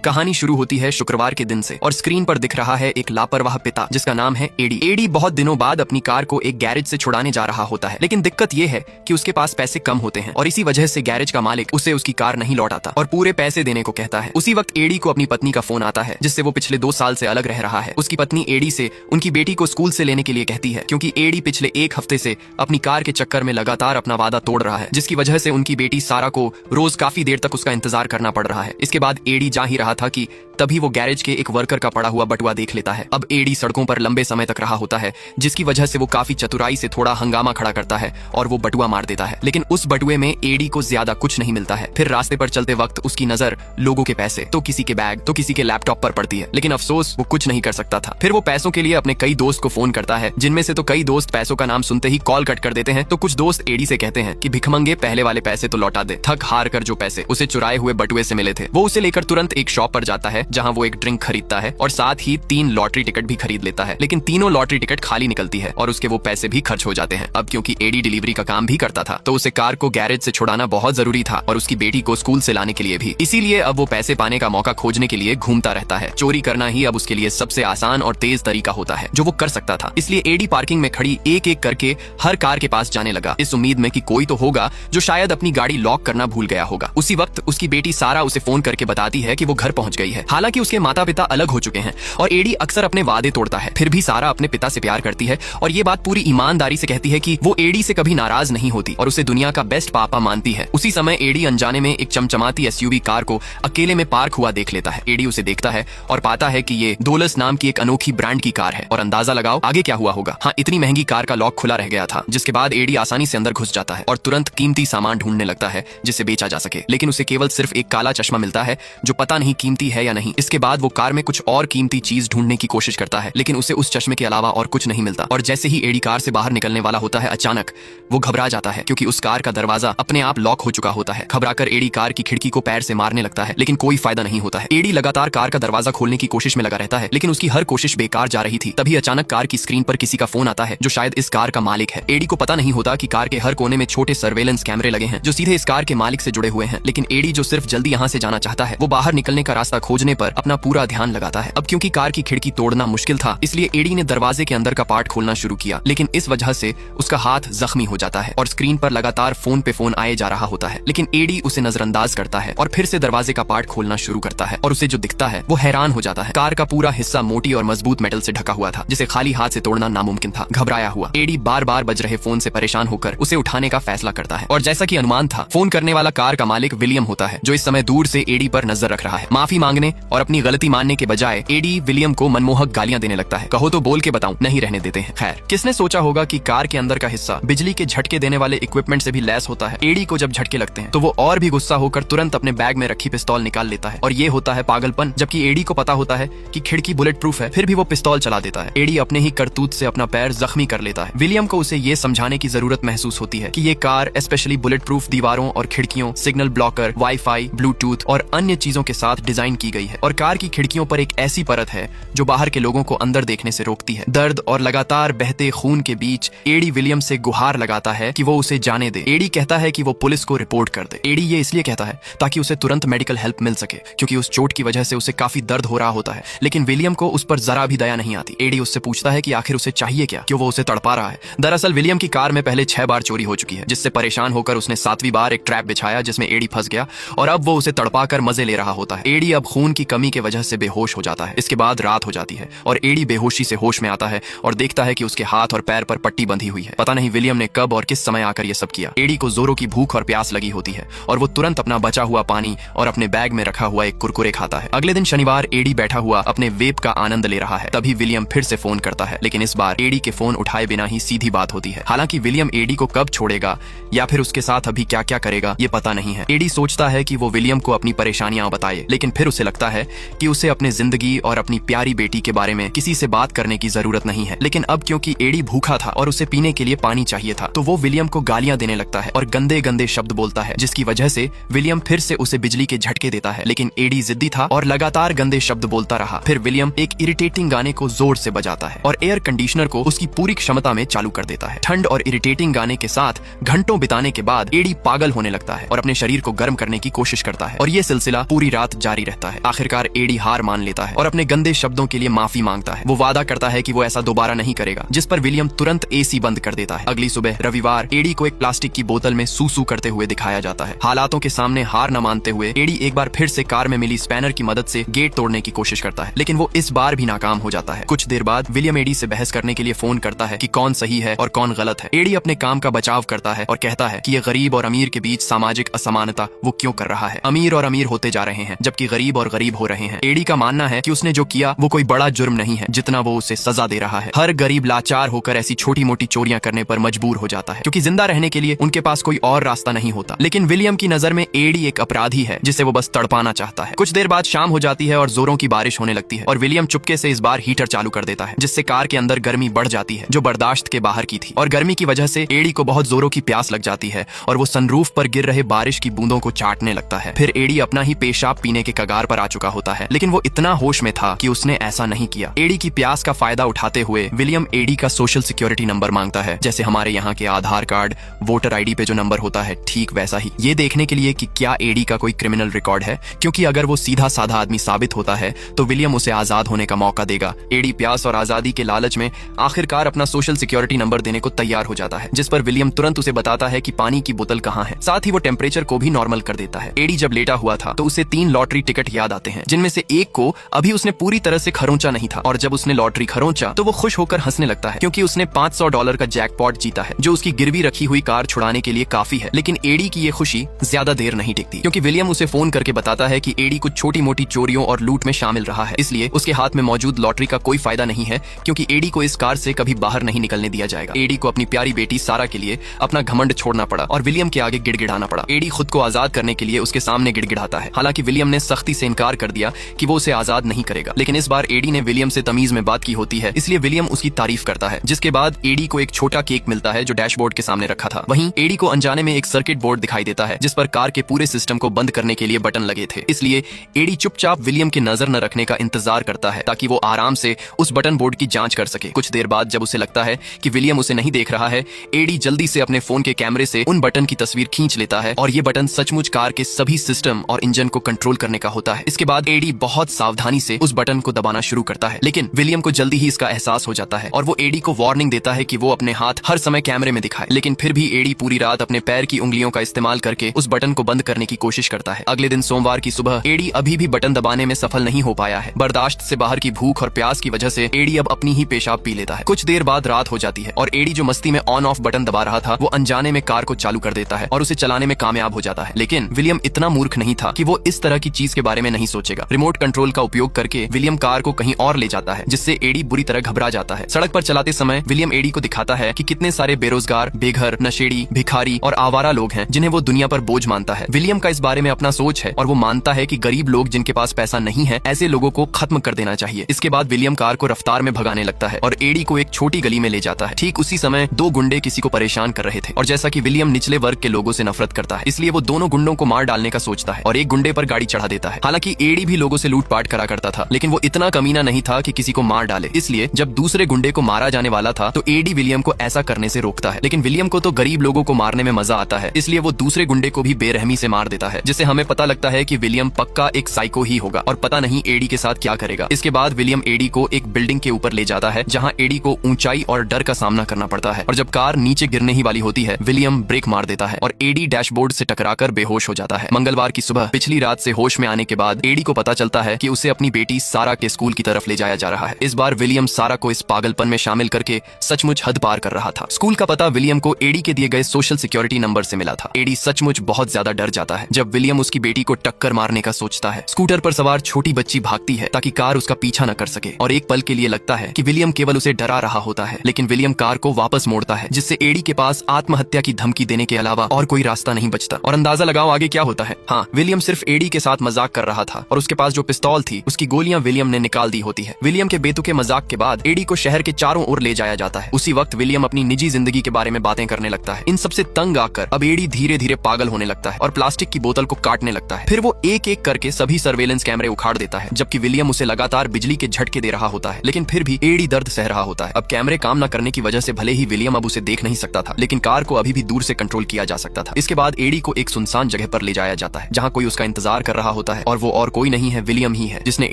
कहानी शुरू होती है शुक्रवार के दिन से और स्क्रीन पर दिख रहा है एक लापरवाह पिता जिसका नाम है एडी। एडी बहुत दिनों बाद अपनी कार को एक गैरेज से छुड़ाने जा रहा होता है, लेकिन दिक्कत ये है कि उसके पास पैसे कम होते हैं और इसी वजह से गैरेज का मालिक उसे उसकी कार नहीं लौटाता और पूरे पैसे देने को कहता है। उसी वक्त एडी को अपनी पत्नी का फोन आता है जिससे वो पिछले 2 साल से अलग रह रहा है। उसकी पत्नी एडी से उनकी बेटी को स्कूल से लेने के लिए कहती है क्योंकि एडी पिछले 1 हफ्ते से अपनी कार के चक्कर में लगातार अपना वादा तोड़ रहा है, जिसकी वजह से उनकी बेटी सारा को रोज काफी देर तक उसका इंतजार करना पड़ रहा है। इसके बाद एडी जा ही रहा था कि तभी वो गैरेज के एक वर्कर का पड़ा हुआ बटुआ देख लेता है। अब एडी सड़कों पर लंबे समय तक रहा होता है, जिसकी वजह से वो काफी चतुराई से थोड़ा हंगामा खड़ा करता है और वो बटुआ मार देता है, लेकिन उस बटुए में एडी को ज्यादा कुछ नहीं मिलता है। फिर रास्ते पर चलते वक्त उसकी नजर लोगों के पैसे, तो किसी के बैग तो किसी के लैपटॉप पर पड़ती है, लेकिन अफसोस वो कुछ नहीं कर सकता था। फिर वो पैसों के लिए अपने कई दोस्त को फोन करता है, जिनमें से तो कई दोस्त पैसों का नाम सुनते ही कॉल कट कर देते हैं, तो कुछ दोस्त एडी से कहते हैं कि भिखमंगे पहले वाले पैसे तो लौटा दे। थक हार कर जो पैसे उसे चुराए हुए बटुए से मिले थे वो उसे लेकर तुरंत एक शॉप पर जाता है, जहां वो एक ड्रिंक खरीदता है और साथ ही 3 लॉटरी टिकट भी खरीद लेता है, लेकिन तीनों लॉटरी टिकट खाली निकलती है और उसके वो पैसे भी खर्च हो जाते हैं। अब क्योंकि एडी डिलीवरी का काम भी करता था तो उसे कार को गैरेज से छुड़ाना बहुत जरूरी था और उसकी बेटी को स्कूल से लाने के लिए भी। इसीलिए अब वो पैसे पाने का मौका खोजने के लिए घूमता रहता है। चोरी करना ही अब उसके लिए सबसे आसान और तेज तरीका होता है जो वो कर सकता था। इसलिए एडी पार्किंग में खड़ी एक एक करके हर कार के पास जाने लगा, इस उम्मीद में कि कोई तो होगा जो शायद अपनी गाड़ी लॉक करना भूल गया होगा। उसी वक्त उसकी बेटी सारा उसे फोन करके बताती है कि वो घर पहुंच गई है। हालांकि उसके माता पिता अलग हो चुके हैं और एडी अक्सर अपने वादे तोड़ता है, फिर भी सारा अपने पिता से प्यार करती है और ये बात पूरी ईमानदारी से कहती है कि वो एडी से कभी नाराज नहीं होती और उसे दुनिया का बेस्ट पापा मानती है। उसी समय एडी अनजाने में एक चमचमाती एसयूवी कार को अकेले में पार्क हुआ देख लेता है। एडी उसे देखता है और पाता है कि ये डोलस नाम की एक अनोखी ब्रांड की कार है और अंदाजा लगाओ आगे क्या हुआ होगा। हाँ, इतनी महंगी कार का लॉक खुला रह गया था, जिसके बाद एडी आसानी से अंदर घुस जाता है और तुरंत कीमती सामान ढूंढने लगता है जिसे बेचा जा सके, लेकिन उसे केवल सिर्फ एक काला चश्मा मिलता है जो पता नहीं कीमती है या नहीं। इसके बाद वो कार में कुछ और कीमती चीज ढूंढने की कोशिश करता है, लेकिन उसे उस चश्मे के अलावा और कुछ नहीं मिलता और जैसे ही एडी कार से बाहर निकलने वाला होता है अचानक वो घबरा जाता है क्योंकि उस कार का दरवाजा अपने आप लॉक हो चुका होता है। घबराकर एडी कार की खिड़की को पैर से मारने लगता है, लेकिन कोई फायदा नहीं होता है। एडी लगातार कार का दरवाजा खोलने की कोशिश में लगा रहता है, लेकिन उसकी हर कोशिश बेकार जा रही थी। तभी अचानक कार की स्क्रीन पर किसी का फोन आता है जो शायद इस कार का मालिक है। एडी को पता नहीं होता कि कार के हर कोने में छोटे सर्वेलेंस कैमरे लगे हैं जो सीधे इस कार के मालिक से जुड़े हुए हैं, लेकिन एडी जो सिर्फ जल्दी यहाँ से जाना चाहता है वो बाहर निकलने का रास्ता खोजने पर अपना पूरा ध्यान लगाता है। अब क्योंकि कार की खिड़की तोड़ना मुश्किल था, इसलिए एडी ने दरवाजे के अंदर का पार्ट खोलना शुरू किया, लेकिन इस वजह से उसका हाथ जख्मी हो जाता है और स्क्रीन पर लगातार फोन पे फोन आए जा रहा होता है, लेकिन एडी उसे नजरअंदाज करता है और फिर से दरवाजे का पार्ट खोलना शुरू करता है और उसे जो दिखता है वो हैरान हो जाता है। कार का पूरा हिस्सा मोटी और मजबूत मेटल से ढका हुआ था जिसे खाली हाथ से तोड़ना नामुमकिन था। घबराया हुआ एडी बार बार बज रहे फोन से परेशान होकर उसे उठाने का फैसला करता है और जैसा कि अनुमान था, फोन करने वाला कार का मालिक विलियम होता है जो इस समय दूर से एडी पर नजर रख रहा है। माफी मांगने और अपनी गलती मानने के बजाय एडी विलियम को मनमोहक गालियां देने लगता है। कहो तो बोल के बताऊं, नहीं रहने देते हैं। खैर, किसने सोचा होगा कि कार के अंदर का हिस्सा बिजली के झटके देने वाले इक्विपमेंट से भी लैस होता है। एडी को जब झटके लगते हैं तो वो और भी गुस्सा होकर तुरंत अपने बैग में रखी पिस्तौल निकाल लेता है और ये होता है पागलपन, जबकि एडी को पता होता है कि खिड़की बुलेट प्रूफ है, फिर भी वो पिस्तौल चला देता है। एडी अपने ही करतूत से अपना पैर जख्मी कर लेता है। विलियम को उसे ये समझाने की जरूरत महसूस होती है कि ये कार स्पेशली बुलेट प्रूफ दीवारों और खिड़कियों, सिग्नल ब्लॉकर, वाईफाई, ब्लूटूथ और अन्य चीजों के साथ डिजाइन की गई है और कार की खिड़कियों पर एक ऐसी परत है जो बाहर के लोगों को अंदर देखने से रोकती है। दर्द और लगातार बहते खून के बीच एडी विलियम से गुहार लगाता है कि वो उसे जाने दे। एडी कहता है कि वो पुलिस को रिपोर्ट कर दे। एडी ये इसलिए कहता है ताकि उसे तुरंत मेडिकल हेल्प मिल सके, क्योंकि उस चोट की वजह से उसे काफी दर्द हो रहा होता है, लेकिन विलियम को उस पर जरा भी दया नहीं आती। एडी उससे पूछता है कि आखिर उसे चाहिए क्या, क्यों वो उसे तड़पा रहा है। दरअसल विलियम की कार में पहले 6 बार चोरी हो चुकी है, जिससे परेशान होकर उसने 7वीं बार एक ट्रैप बिछाया जिसमें एडी फंस गया और अब वो उसे तड़पा कर मजे ले रहा होता है। एडी अब खून की कमी की वजह से बेहोश हो जाता है। इसके बाद रात हो जाती है और एडी बेहोशी से होश में आता है और देखता है कि उसके हाथ और पैर पर पट्टी बंधी हुई है। पता नहीं विलियम ने कब और किस समय आकर यह सब किया। एडी को जोरों की भूख और प्यास लगी होती है और वो तुरंत अपना बचा हुआ पानी और अपने बैग में रखा हुआ एक कुरकुरे खाता है। अगले दिन शनिवार एडी बैठा हुआ अपने वेप का आनंद ले रहा है, तभी विलियम फिर से फोन करता है, लेकिन इस बार एडी के फोन उठाए बिना ही सीधी बात होती है। हालांकि विलियम एडी को कब छोड़ेगा या फिर उसके साथ अभी क्या क्या करेगा ये पता नहीं है। एडी सोचता है कि वो विलियम को अपनी परेशानियां बताए, लेकिन फिर उसे लगता है कि उसे अपने जिंदगी और अपनी प्यारी बेटी के बारे में किसी से बात करने की जरूरत नहीं है। लेकिन अब क्योंकि एडी भूखा था और उसे पीने के लिए पानी चाहिए था, तो वो विलियम को गालियां देने लगता है और गंदे गंदे शब्द बोलता है, जिसकी वजह से विलियम फिर से उसे बिजली के झटके देता है। लेकिन एडी जिद्दी था और लगातार गंदे शब्द बोलता रहा। फिर विलियम एक इरिटेटिंग गाने को जोर से बजाता है और एयर कंडीशनर को उसकी पूरी क्षमता में चालू कर देता है। ठंड और इरिटेटिंग गाने के साथ घंटों बिताने के बाद एडी पागल होने लगता है और अपने शरीर को गर्म करने की कोशिश करता है और ये सिलसिला पूरी रात जारी जारी रहता है। आखिरकार एडी हार मान लेता है और अपने गंदे शब्दों के लिए माफी मांगता है। वो वादा करता है कि वो ऐसा दोबारा नहीं करेगा, जिस पर विलियम तुरंत एसी बंद कर देता है। अगली सुबह रविवार एडी को एक प्लास्टिक की बोतल में सूसू करते हुए दिखाया जाता है। हालातों के सामने हार न मानते हुए एडी एक बार फिर से कार में मिली स्पैनर की मदद से गेट तोड़ने की कोशिश करता है, लेकिन वो इस बार भी नाकाम हो जाता है। कुछ देर बाद विलियम एडी से बहस करने के लिए फोन करता है कि कौन सही है और कौन गलत है। एडी अपने काम का बचाव करता है और कहता है कि ये गरीब और अमीर के बीच सामाजिक असमानता वो क्यों कर रहा है। अमीर और अमीर होते जा रहे हैं जबकि गरीब और गरीब हो रहे हैं। एडी का मानना है कि उसने जो किया वो कोई बड़ा जुर्म नहीं है जितना वो उसे सजा दे रहा है। हर गरीब लाचार होकर ऐसी छोटी मोटी चोरियां करने पर मजबूर हो जाता है क्योंकि जिंदा रहने के लिए उनके पास कोई और रास्ता नहीं होता। लेकिन विलियम की नजर में एडी एक अपराधी है जिसे वो बस तड़पाना चाहता है। कुछ देर बाद शाम हो जाती है और जोरों की बारिश होने लगती है और विलियम चुपके से इस बार हीटर चालू कर देता है, जिससे कार के अंदर गर्मी बढ़ जाती है जो बर्दाश्त के बाहर की थी। और गर्मी की वजह से एडी को बहुत जोरों की प्यास लग जाती है और वो सनरूफ पर गिर रहे बारिश की बूंदों को चाटने लगता है। फिर एडी अपना ही पेशाब पीने के कगार पर आ चुका होता है, लेकिन वो इतना होश में था कि उसने ऐसा नहीं किया। एडी की प्यास का फायदा उठाते हुए विलियम एडी का सोशल सिक्योरिटी नंबर मांगता है, जैसे हमारे यहाँ के आधार कार्ड, वोटर आईडी पे जो नंबर होता है ठीक वैसा ही। ये देखने के लिए कि क्या एडी का कोई क्रिमिनल रिकॉर्ड है, क्योंकि अगर वो सीधा साधा आदमी साबित होता है तो विलियम उसे आजाद होने का मौका देगा। एडी प्यास और आजादी के लालच में आखिरकार अपना सोशल सिक्योरिटी नंबर देने को तैयार हो जाता है, जिस पर विलियम तुरंत उसे बताता है कि पानी की बोतल कहाँ है। साथ ही वो टेम्परेचर को भी नॉर्मल कर देता है। एडी जब लेटा हुआ था तो उसे 3 लॉटरी टिकट याद आते हैं, जिनमें से एक को अभी उसने पूरी तरह से खरोंचा नहीं था, और जब उसने लॉटरी खरोंचा तो वो खुश होकर हंसने लगता है क्योंकि उसने $500 का जैकपॉट जीता है, जो उसकी गिरवी रखी हुई कार छुड़ाने के लिए काफी है। लेकिन एडी की ये खुशी ज्यादा देर नहीं टिकती, क्योंकि विलियम उसे फोन करके बताता है कि एडी कुछ छोटी मोटी चोरियों और लूट में शामिल रहा है, इसलिए उसके हाथ में मौजूद लॉटरी का कोई फायदा नहीं है, क्योंकि एडी को इस कार से कभी बाहर नहीं निकलने दिया जाएगा। एडी को अपनी प्यारी बेटी सारा के लिए अपना घमंड छोड़ना पड़ा और विलियम के आगे गिड़गिड़ाना पड़ा। एडी खुद को आजाद करने के लिए उसके सामने गिड़गिड़ाता है। हालांकि विलियम ने सख्ती से इनकार कर दिया कि वो उसे आजाद नहीं करेगा, लेकिन इस बार एडी ने विलियम से तमीज में बात की होती है, इसलिए विलियम उसकी तारीफ करता है। जिसके बाद एडी को एक छोटा केक मिलता है जो डैशबोर्ड के सामने रखा था। वहीं एडी को अनजाने में एक सर्किट बोर्ड दिखाई देता है जिस पर कार के पूरे सिस्टम को बंद करने के लिए बटन लगे थे, इसलिए एडी चुपचाप विलियम की नजर न रखने का इंतजार करता है ताकि वो आराम से उस बटन बोर्ड की जांच कर सके। कुछ देर बाद जब उसे लगता है कि विलियम उसे नहीं देख रहा है, एडी जल्दी से अपने फोन के कैमरे से उन बटन की तस्वीर खींच लेता है और ये बटन सचमुच कार के सभी सिस्टम और इंजन को कंट्रोल करने का होता है। इसके बाद एडी बहुत सावधानी से उस बटन को दबाना शुरू करता है, लेकिन विलियम को जल्दी ही इसका एहसास हो जाता है और वो एडी को वार्निंग देता है कि वो अपने हाथ हर समय कैमरे में दिखाए। लेकिन फिर भी एडी पूरी रात अपने पैर की उंगलियों का इस्तेमाल करके उस बटन को बंद करने की कोशिश करता है। अगले दिन सोमवार की सुबह एडी अभी भी बटन दबाने में सफल नहीं हो पाया है। बर्दाश्त से बाहर की भूख और प्यास की वजह से एडी अब अपनी ही पेशाब पी लेता है। कुछ देर बाद रात हो जाती है और एडी जो मस्ती में ऑन ऑफ बटन दबा रहा था वो अनजाने में कार को चालू कर देता है और उसे चलाने में कामयाब हो जाता है। लेकिन विलियम इतना मूर्ख नहीं था कि वो इस तरह की चीज के बारे में नहीं सोचेगा। रिमोट कंट्रोल का उपयोग करके विलियम कार को कहीं और ले जाता है, जिससे एडी बुरी तरह घबरा जाता है। सड़क पर चलाते समय विलियम एडी को दिखाता है कि कितने सारे बेरोजगार, बेघर, नशेड़ी, भिखारी और आवारा लोग हैं जिन्हें वो दुनिया पर बोझ मानता है। विलियम का इस बारे में अपना सोच है और वो मानता है कि गरीब लोग जिनके पास पैसा नहीं है, ऐसे लोगों को खत्म कर देना चाहिए। इसके बाद विलियम कार को रफ्तार में भगाने लगता है और एडी को एक छोटी गली में ले जाता है। ठीक उसी समय 2 गुंडे किसी को परेशान कर रहे थे और जैसा कि विलियम निचले वर्ग के लोगों से नफरत करता है, इसलिए वो दोनों गुंडों को मार डालने का सोचता है और एक गुंडे पर गाड़ी चढ़ा देता है। हालांकि एडी भी लोगों से लूटपाट करा करता था, लेकिन वो इतना कमीना नहीं था कि किसी को मार डाले, इसलिए जब दूसरे गुंडे को मारा जाने वाला था तो एडी विलियम को ऐसा करने से रोकता है। लेकिन विलियम को तो गरीब लोगों को मारने में मजा आता है, इसलिए वो दूसरे गुंडे को भी बेरहमी से मार देता है, जिससे हमें पता लगता है कि विलियम पक्का एक साइको ही होगा और पता नहीं एडी के साथ क्या करेगा। इसके बाद विलियम एडी को एक बिल्डिंग के ऊपर ले जाता है जहां एडी को ऊंचाई और डर का सामना करना पड़ता है और जब कार नीचे गिरने ही वाली होती है विलियम ब्रेक मार देता है और एडी डैशबोर्ड से टकराकर बेहोश हो जाता है। मंगलवार की सुबह पिछली रात से होश में आने के बाद एडी को पता चलता है कि उसे अपनी बेटी सारा के स्कूल की तरफ ले जाया जा रहा है। इस बार विलियम सारा को इस पागलपन में शामिल करके सचमुच हद पार कर रहा था। स्कूल का पता विलियम को एडी के दिए गए सोशल सिक्योरिटी नंबर से मिला था। एडी सचमुच बहुत ज्यादा डर जाता है जब विलियम उसकी बेटी को टक्कर मारने का सोचता है। स्कूटर पर सवार छोटी बच्ची भागती है ताकि कार उसका पीछा न कर सके और एक पल के लिए लगता है कि विलियम केवल उसे डरा रहा होता है, लेकिन विलियम कार को वापस मोड़ता है, जिससे एडी के पास आत्महत्या की धमकी देने के अलावा और कोई रास्ता नहीं बचता। और अंदाजा लगाओ आगे क्या होता है। हाँ, विलियम सिर्फ एडी के साथ मजाक कर रहा था और उसके पास जो पिस्तौल थी उसकी गोलियां विलियम ने निकाल दी होती है। विलियम के बेतुके मजाक के बाद एडी को शहर के चारों ओर ले जाया जाता है। उसी वक्त विलियम अपनी निजी जिंदगी के बारे में बातें करने लगता है। इन सबसे तंग आकर अब एडी धीरे धीरे पागल होने लगता है और प्लास्टिक की बोतल को काटने लगता है। फिर वो एक एक करके सभी सर्वेलेंस कैमरे उखाड़ देता है, जबकि विलियम उसे लगातार बिजली के झटके दे रहा होता है, लेकिन फिर भी एडी दर्द सह रहा होता है। अब कैमरे काम न करने की वजह से भले ही विलियम अब उसे देख नहीं सकता था, लेकिन कार को अभी भी दूर से कंट्रोल किया जा सकता था। इसके बाद एडी को एक सुनसान जगह पर ले जाया जाता है जहाँ कोई उसका इंतजार कर रहा होता है और वो और कोई नहीं है, विलियम ही है, जिसने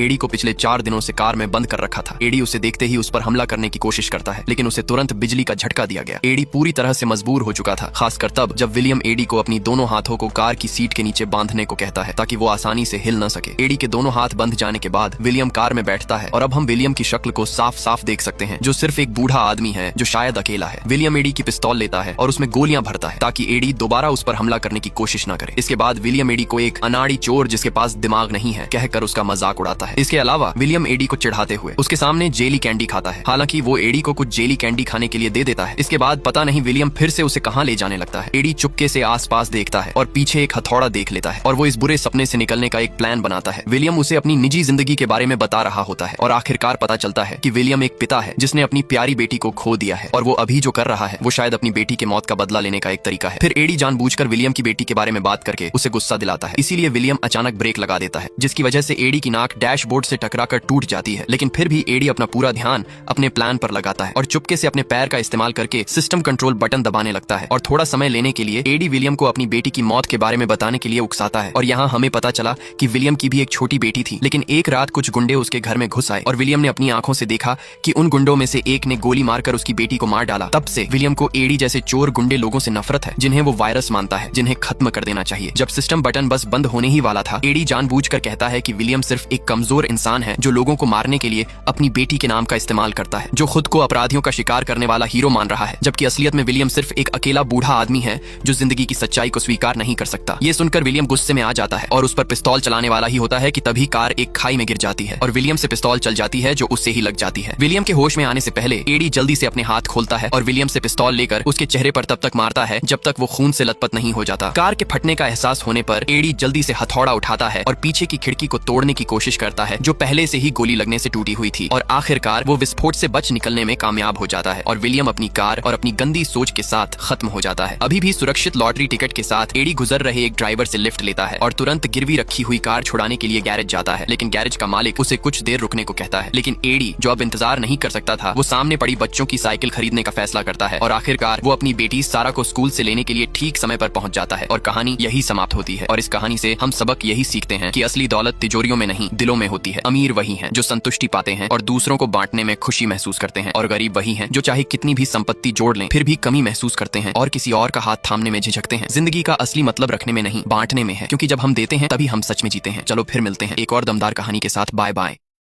एडी को पिछले 4 दिनों से कार में बंद कर रखा था। एडी उसे देखते ही उस पर हमला करने की कोशिश करता है, लेकिन उसे तुरंत बिजली का झटका दिया गया। एडी पूरी तरह से मजबूर हो चुका था, खासकर तब जब विलियम एडी को अपनी दोनों हाथों को कार की सीट के नीचे बांधने को कहता है ताकि वो आसानी से हिल न सके। एडी के दोनों हाथ बंध जाने के बाद विलियम कार में बैठता है और अब हम विलियम की शक्ल को साफ साफ देख सकते हैं, जो सिर्फ एक बूढ़ा आदमी है जो शायद अकेला है। विलियम एडी की पिस्तौल लेता है और उसमें गोलियां भरता है ताकि एडी दोबारा उस पर हमला करने की कोशिश न करे। इसके बाद विलियम एडी को एक अनाड़ी चोर जिसके पास दिमाग नहीं है कहकर उसका मजाक उड़ाता है। इसके अलावा विलियम एडी को चिढ़ाते हुए उसके सामने जेली कैंडी खाता है। हालांकि वो एडी को कुछ जेली कैंडी खाने के लिए दे देता है। इसके बाद पता नहीं विलियम फिर से उसे कहां ले जाने लगता है। एडी चुपके से आसपास देखता है और पीछे एक हथौड़ा देख लेता है और वो इस बुरे सपने से निकलने का एक प्लान बनाता है। विलियम उसे अपनी निजी जिंदगी के बारे में बता रहा होता है और आखिरकार पता चलता है कि विलियम एक पिता है जिसने अपनी प्यारी बेटी को खो दिया है और वो अभी जो कर रहा है वो शायद अपनी बेटी के मौत का बदला लेने का एक तरीका है। फिर एडी जानबूझकर विलियम की बेटी के बारे में बात करके उसे गुस्सा दिलाता है, इसीलिए विलियम अचानक ब्रेक लगा देता है, जिसकी वजह से एडी की नाक डैशबोर्ड से टकराकर टूट जाती है। लेकिन फिर भी एडी अपना पूरा ध्यान अपने प्लान पर लगाता है और चुपके से अपने पैर का इस्तेमाल करके सिस्टम कंट्रोल बटन दबाने लगता है और थोड़ा समय लेने के लिए एडी विलियम को अपनी बेटी की मौत के बारे में बताने के लिए उकसाता है। और यहाँ हमें पता चला कि विलियम की भी एक छोटी बेटी थी, लेकिन एक रात कुछ गुंडे उसके घर में घुस आए और विलियम ने अपनी आंखों से देखा कि उन गुंडों में से एक ने गोली मारकर उसकी बेटी को मार डाला। तब से विलियम को एडी जैसे चोर गुंडे लोगों से नफरत है, जिन्हें वो वायरस मानता है, जिन्हें खत्म कर देना चाहिए। जब सिस्टम बटन बस बंद होने ही वाला था, एडी जानबूझकर कहता है कि विलियम सिर्फ एक कमजोर इंसान है जो लोगों को मारने के लिए अपनी बेटी के नाम का इस्तेमाल करता है, जो खुद को अपराधियों का शिकार करने वाला हीरो मान रहा है, जबकि असलियत में विलियम सिर्फ एक अकेला बूढ़ा आदमी है जो जिंदगी की सच्चाई को स्वीकार नहीं कर सकता। ये सुनकर विलियम गुस्से में आ जाता है और उस पर पिस्तौल चलाने वाला ही होता है कि तभी कार एक खाई में गिर जाती है और विलियम से पिस्तौल चल जाती है जो उससे ही लग जाती है। विलियम के होश में आने से पहले एडी जल्दी से अपने हाथ खोलता है और विलियम से पिस्तौल लेकर उसके चेहरे पर तब तक मारता है जब तक वो खून से लथपथ नहीं हो जाता। कार के फटने का एहसास होने पर एडी जल्दी से हथौड़ा उठाता है और पीछे की खिड़की को तोड़ने की कोशिश करता है जो पहले से ही गोली लगने से टूटी हुई थी और आखिरकार वो विस्फोट से बच निकलने में कामयाब हो जाता है और विलियम अपनी कार और अपनी गंदी सोच के साथ खत्म हो जाता है। अभी भी सुरक्षित लॉटरी टिकट के साथ एडी गुजर रहे एक ड्राइवर से लिफ्ट लेता है और तुरंत गिरवी रखी हुई कार छुड़ाने के लिए गैरेज जाता है, लेकिन गैरेज का मालिक उसे कुछ देर रुकने को कहता है। लेकिन एडी जो अब इंतजार नहीं कर सकता था, वो सामने पड़ी बच्चों की साइकिल खरीदने का फैसला करता है और आखिरकार वो अपनी बेटी सारा को स्कूल से लेने के लिए ठीक समय पर पहुंच जाता है और कहानी यही समाप्त होती है। और इस कहानी से हम सबक यही सीखते हैं कि असली दौलत तिजोरियों में नहीं दिलों में होती है। अमीर वही हैं जो संतुष्टि पाते हैं और दूसरों को बांटने में खुशी महसूस करते हैं, और गरीब वही हैं जो चाहे कितनी भी संपत्ति जोड़ लें फिर भी कमी महसूस करते हैं और किसी और का हाथ थामने में झिझकते हैं। जिंदगी का असली मतलब रखने में नहीं, बांटने में है, क्योंकि जब हम देते हैं तभी हम सच में जीते हैं। चलो फिर मिलते हैं एक और दमदार कहानी के साथ। Bye bye.